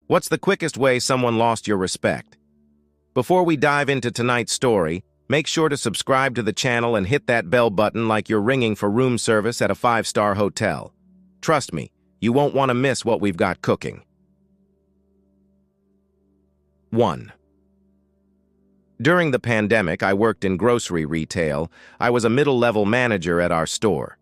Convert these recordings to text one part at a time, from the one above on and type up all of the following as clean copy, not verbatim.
What's the quickest way someone lost your respect? Before we dive into tonight's story, make sure to subscribe to the channel and hit that bell button like you're ringing for room service at a 5-star hotel. Trust me, you won't want to miss what we've got cooking. 1. During the pandemic, I worked in grocery retail. I was a middle-level manager at our store.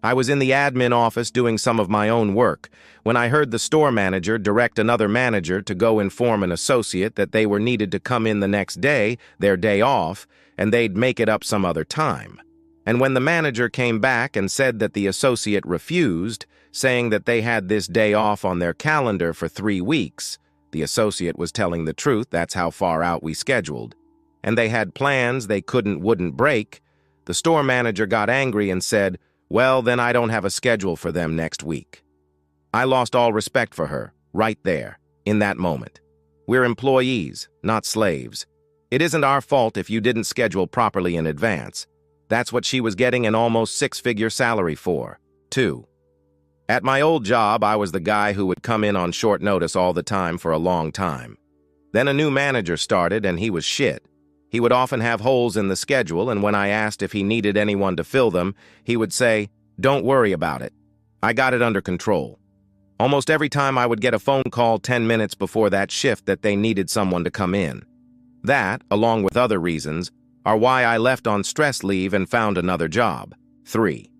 I was in the admin office doing some of my own work when I heard the store manager direct another manager to go inform an associate that they were needed to come in the next day, their day off, and they'd make it up some other time. And when the manager came back and said that the associate refused, saying that they had this day off on their calendar for 3 weeks, the associate was telling the truth. That's how far out we scheduled. And they had plans they wouldn't break. The store manager got angry and said, "Well, then I don't have a schedule for them next week." I lost all respect for her, right there, in that moment. We're employees, not slaves. It isn't our fault if you didn't schedule properly in advance. That's what she was getting an almost 6-figure salary for. 2. At my old job, I was the guy who would come in on short notice all the time for a long time. Then a new manager started, and he was shit. He would often have holes in the schedule, and when I asked if he needed anyone to fill them, he would say, "Don't worry about it. I got it under control." Almost every time I would get a phone call 10 minutes before that shift that they needed someone to come in. That, along with other reasons, are why I left on stress leave and found another job. 3.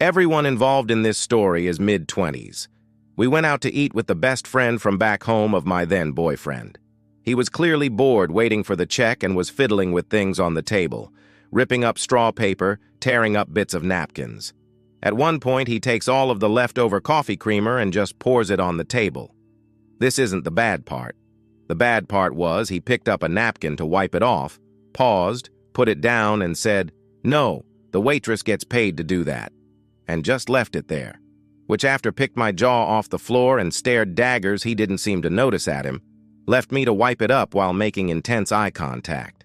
Everyone involved in this story is mid-20s. We went out to eat with the best friend from back home of my then-boyfriend. He was clearly bored waiting for the check and was fiddling with things on the table, ripping up straw paper, tearing up bits of napkins. At one point, he takes all of the leftover coffee creamer and just pours it on the table. This isn't the bad part. The bad part was he picked up a napkin to wipe it off, paused, put it down, and said, "No, the waitress gets paid to do that," and just left it there, which after picked my jaw off the floor and stared daggers he didn't seem to notice at him, left me to wipe it up while making intense eye contact.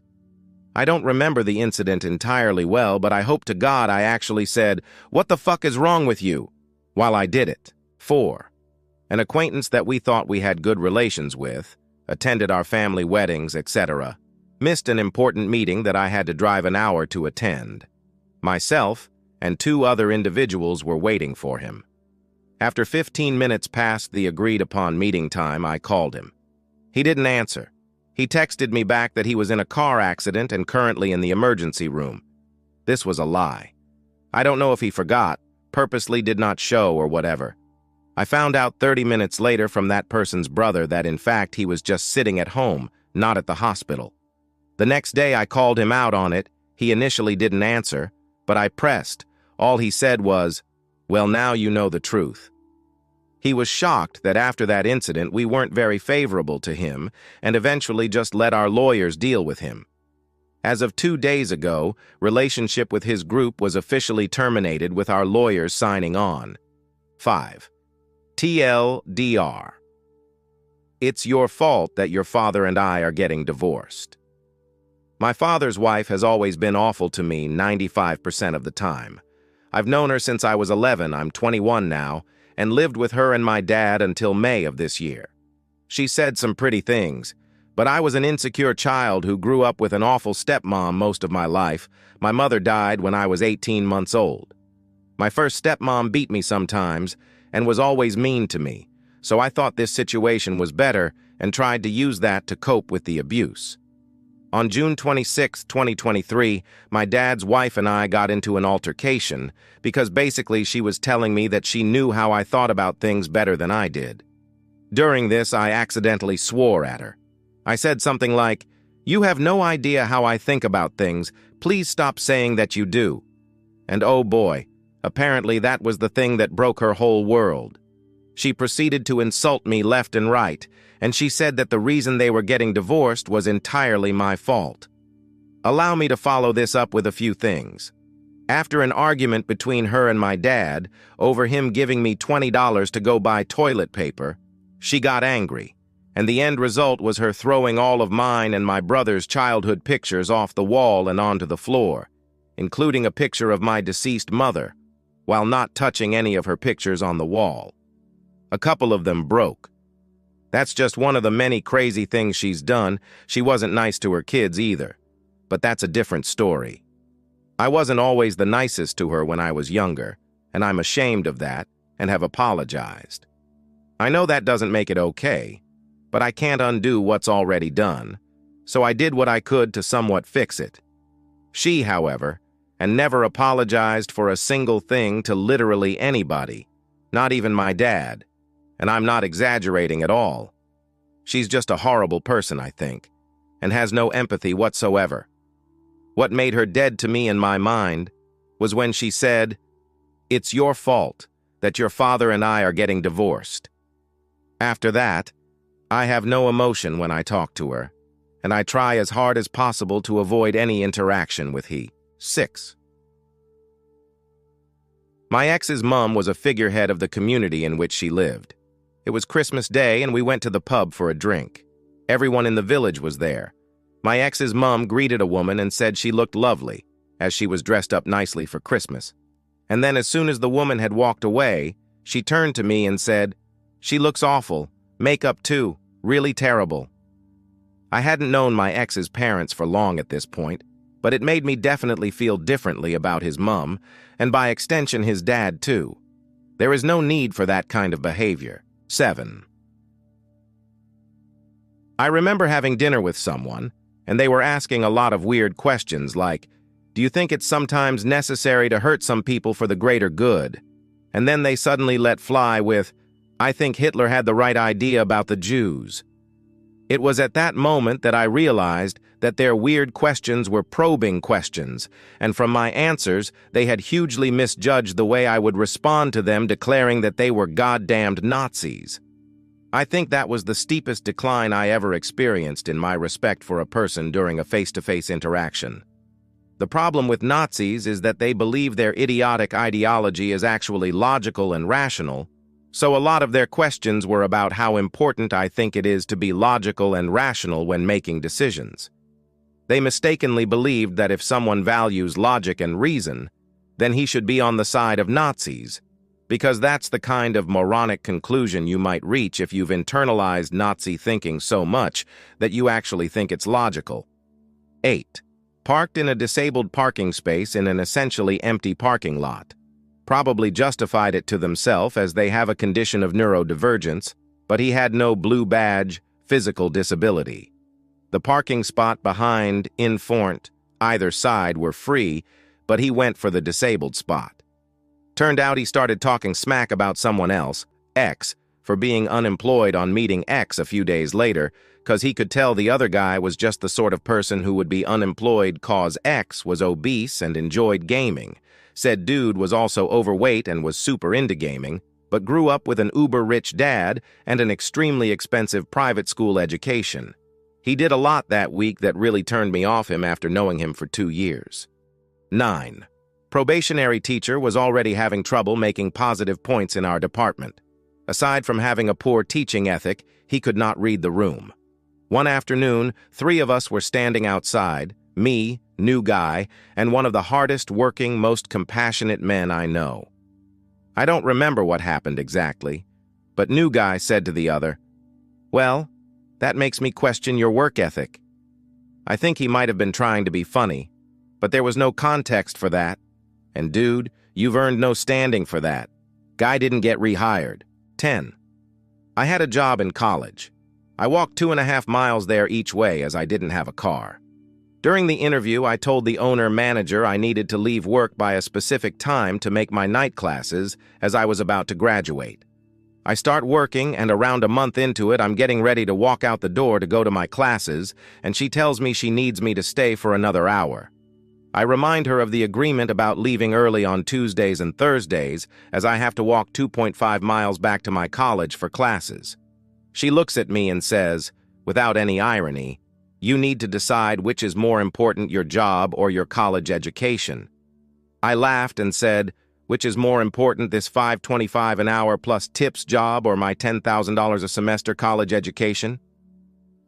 I don't remember the incident entirely well, but I hope to God I actually said, "What the fuck is wrong with you?" while I did it. 4. An acquaintance that we thought we had good relations with, attended our family weddings, etc., missed an important meeting that I had to drive an hour to attend. Myself and 2 other individuals were waiting for him. After 15 minutes past the agreed-upon meeting time, I called him. He didn't answer. He texted me back that he was in a car accident and currently in the emergency room. This was a lie. I don't know if he forgot, purposely did not show, or whatever. I found out 30 minutes later from that person's brother that in fact he was just sitting at home, not at the hospital. The next day I called him out on it. He initially didn't answer, but I pressed. All he said was, "Well, now you know the truth." He was shocked that after that incident we weren't very favorable to him and eventually just let our lawyers deal with him. As of 2 days ago, relationship with his group was officially terminated with our lawyers signing on. 5. TLDR. It's your fault that your father and I are getting divorced. My father's wife has always been awful to me 95% of the time. I've known her since I was 11, I'm 21 now, and lived with her and my dad until May of this year. She said some pretty things, but I was an insecure child who grew up with an awful stepmom most of my life. My mother died when I was 18 months old. My first stepmom beat me sometimes and was always mean to me, so I thought this situation was better and tried to use that to cope with the abuse. On June 26, 2023, my dad's wife and I got into an altercation because basically she was telling me that she knew how I thought about things better than I did. During this, I accidentally swore at her. I said something like, "You have no idea how I think about things. Please stop saying that you do." And oh boy, apparently that was the thing that broke her whole world. She proceeded to insult me left and right, and she said that the reason they were getting divorced was entirely my fault. Allow me to follow this up with a few things. After an argument between her and my dad over him giving me $20 to go buy toilet paper, she got angry, and the end result was her throwing all of mine and my brother's childhood pictures off the wall and onto the floor, including a picture of my deceased mother, while not touching any of her pictures on the wall. A couple of them broke. That's just one of the many crazy things she's done. She wasn't nice to her kids either. But that's a different story. I wasn't always the nicest to her when I was younger, and I'm ashamed of that and have apologized. I know that doesn't make it okay, but I can't undo what's already done, so I did what I could to somewhat fix it. She, however, and never apologized for a single thing to literally anybody, not even my dad, and I'm not exaggerating at all. She's just a horrible person, I think, and has no empathy whatsoever. What made her dead to me in my mind was when she said, "It's your fault that your father and I are getting divorced." After that, I have no emotion when I talk to her, and I try as hard as possible to avoid any interaction with he. 6. My ex's mom was a figurehead of the community in which she lived. It was Christmas Day and we went to the pub for a drink. Everyone in the village was there. My ex's mom greeted a woman and said she looked lovely, as she was dressed up nicely for Christmas. And then as soon as the woman had walked away, she turned to me and said, "She looks awful. Makeup too. Really terrible." I hadn't known my ex's parents for long at this point, but it made me definitely feel differently about his mom, and by extension his dad too. There is no need for that kind of behavior. 7. I remember having dinner with someone, and they were asking a lot of weird questions like, "Do you think it's sometimes necessary to hurt some people for the greater good?" And then they suddenly let fly with, "I think Hitler had the right idea about the Jews." It was at that moment that I realized that their weird questions were probing questions, and from my answers, they had hugely misjudged the way I would respond to them, declaring that they were goddamned Nazis. I think that was the steepest decline I ever experienced in my respect for a person during a face-to-face interaction. The problem with Nazis is that they believe their idiotic ideology is actually logical and rational, so a lot of their questions were about how important I think it is to be logical and rational when making decisions. They mistakenly believed that if someone values logic and reason, then he should be on the side of Nazis, because that's the kind of moronic conclusion you might reach if you've internalized Nazi thinking so much that you actually think it's logical. 8. Parked in a disabled parking space in an essentially empty parking lot. Probably justified it to themselves as they have a condition of neurodivergence, but he had no blue badge, physical disability. The parking spot behind, in front, either side were free, but he went for the disabled spot. Turned out he started talking smack about someone else, X, for being unemployed on meeting X a few days later, because he could tell the other guy was just the sort of person who would be unemployed cause X was obese and enjoyed gaming. Said dude was also overweight and was super into gaming, but grew up with an uber-rich dad and an extremely expensive private school education. He did a lot that week that really turned me off him after knowing him for 2 years. 9. Probationary teacher was already having trouble making positive points in our department. Aside from having a poor teaching ethic, he could not read the room. One afternoon, 3 of us were standing outside, me, new guy, and one of the hardest working, most compassionate men I know. I don't remember what happened exactly, but new guy said to the other, "Well, that makes me question your work ethic." I think he might have been trying to be funny, but there was no context for that. And dude, you've earned no standing for that. Guy didn't get rehired. 10. I had a job in college. I walked 2.5 miles there each way as I didn't have a car. During the interview, I told the owner-manager I needed to leave work by a specific time to make my night classes as I was about to graduate. I start working, and around a month into it, I'm getting ready to walk out the door to go to my classes, and she tells me she needs me to stay for another hour. I remind her of the agreement about leaving early on Tuesdays and Thursdays, as I have to walk 2.5 miles back to my college for classes. She looks at me and says, without any irony, "You need to decide which is more important, your job or your college education." I laughed and said, "Which is more important, this $5.25 an hour plus tips job or my $10,000 a semester college education?"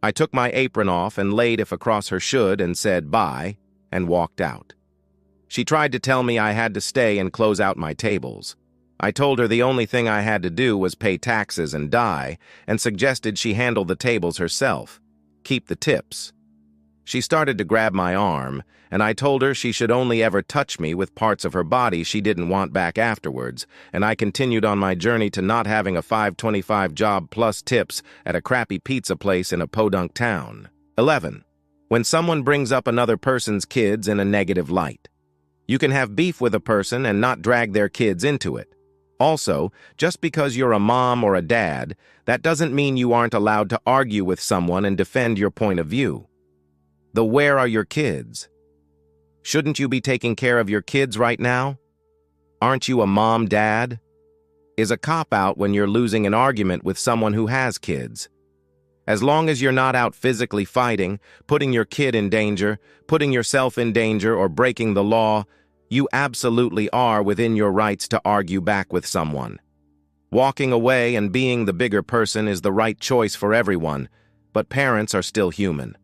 I took my apron off and laid it across her should and said bye, and walked out. She tried to tell me I had to stay and close out my tables. I told her the only thing I had to do was pay taxes and die, and suggested she handle the tables herself. Keep the tips. She started to grab my arm, and I told her she should only ever touch me with parts of her body she didn't want back afterwards, and I continued on my journey to not having a $5.25 job plus tips at a crappy pizza place in a podunk town. 11. When someone brings up another person's kids in a negative light. You can have beef with a person and not drag their kids into it. Also, just because you're a mom or a dad, that doesn't mean you aren't allowed to argue with someone and defend your point of view. The where are your kids? Shouldn't you be taking care of your kids right now? Aren't you a mom, dad? Is a cop-out when you're losing an argument with someone who has kids. As long as you're not out physically fighting, putting your kid in danger, putting yourself in danger, or breaking the law, you absolutely are within your rights to argue back with someone. Walking away and being the bigger person is the right choice for everyone, but parents are still human.